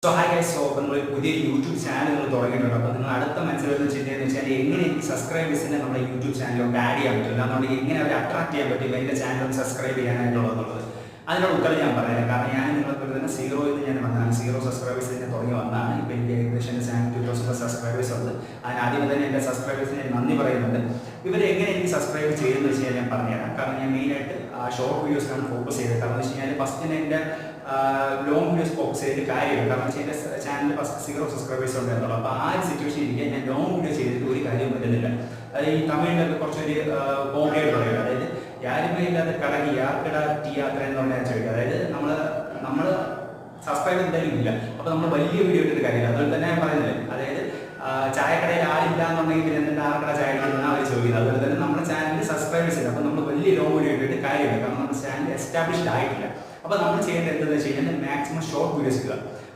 So hi guys, so നമ്മൾ പുതിയ YouTube channel തുടങ്ങിയിട്ടുണ്ട്. അപ്പോൾ നിങ്ങൾ അടുത്ത മനസ്സിലെന്ന് വെച്ചാൽ എങ്ങനെ എനിക്ക് സബ്സ്ക്രൈബേഴ്സിനെ നമ്മുടെ യൂട്യൂബ് ചാനലിലോട്ട് ആഡ് ചെയ്യാൻ പറ്റില്ല എന്നുണ്ടെങ്കിൽ എങ്ങനെ അവരെ അട്രാക്ട് ചെയ്യാൻ പറ്റും എൻ്റെ ചാനൽ സബ്സ്ക്രൈബ് ചെയ്യാനായിട്ടുള്ളതെന്നുള്ളത് അതിനുള്ള ഉത്തരം ഞാൻ പറയാം. കാരണം ഞാൻ നിങ്ങൾക്ക് തന്നെ സീറോയിൽ നിന്ന് ഞാൻ വന്നതാണ്, സീറോ സബ്സ്ക്രൈബേഴ്സ് തന്നെ തുടങ്ങി വന്നതാണ്. ഇപ്പോൾ എനിക്ക് ഏകദേശം എൻ്റെ ചാനൽ 2000 സബ്സ്ക്രൈബേഴ്സ് ഉണ്ട്. അതിനാദ്യം തന്നെ എൻ്റെ സബ്സ്ക്രൈബേഴ്സിന് ഞാൻ നന്ദി പറയുന്നുണ്ട്. ഇവരെ എങ്ങനെ എനിക്ക് സബ്സ്ക്രൈബ് ചെയ്യുമെന്ന് വെച്ച് കഴിഞ്ഞാൽ ഞാൻ പറഞ്ഞുതരാം. കാരണം ഞാൻ മെയിനായിട്ട് ഷോർട്ട് വീഡിയോസിനാണ് ഫോക്കസ് ചെയ്തത്. കാരണം എന്ന് വെച്ച് കഴിഞ്ഞാൽ ഫസ്റ്റിന് എൻ്റെ ലോങ് വീഡിയോസ് ഫോക്കസ് ചെയ്തിട്ട് കാര്യമില്ല. കാരണം വെച്ചാൽ എൻ്റെ ചാനലിൽ ഫസ്റ്റ് സീറോ സബ്സ്ക്രൈബേഴ്സ് ഉണ്ടായിരുന്നുള്ളൂ. അപ്പോൾ ആ ഒരു സിറ്റുവേഷൻ ഇരിക്കാൻ ഞാൻ ലോങ് വീഡിയോ ചെയ്തിട്ട് ഒരു കാര്യവും പറ്റുന്നില്ല. അത് ഈ തമിഴിലൊക്കെ കുറച്ചൊരു കോമഡിയായിട്ട് പറയുക, അതായത് യാരുമേ ഇല്ലാതെ കടകി യാർക്കട ടീ യാത്ര എന്ന് പറഞ്ഞാൽ ചോദിക്കുക. അതായത് നമ്മൾ സബ്സ്ക്രൈബ് എന്തായാലും ഇല്ല, അപ്പോൾ നമ്മൾ വലിയ വീഡിയോ ഇട്ടിട്ട് കാര്യമില്ല. അതുപോലെ തന്നെ ഞാൻ പറയുന്നില്ല, അതായത് ചായക്കടയിൽ ആളില്ല എന്നുണ്ടെങ്കിൽ പിന്നെ എന്തിൻ്റെ ആർക്കട ചായ ഇടുന്ന അവർ ചോദിക്കുന്നത്. അതുപോലെ തന്നെ നമ്മുടെ ചാനലിൽ സബ്സ്ക്രൈബേഴ്സ് ഇല്ല, അപ്പോൾ നമ്മൾ വലിയ ലോങ് വീഡിയോ ഇട്ടിട്ട് കാര്യമില്ല. കാരണം നമ്മുടെ ചാനൽ എസ്റ്റാബ്ലിഷ്ഡ് ആയിട്ടില്ല. അപ്പോൾ നമ്മൾ ചെയ്യേണ്ടത് എന്താണെന്ന് വെച്ച് കഴിഞ്ഞാൽ മാക്സിമം ഷോർട്ട് വീഡിയോസ് ഇടുക.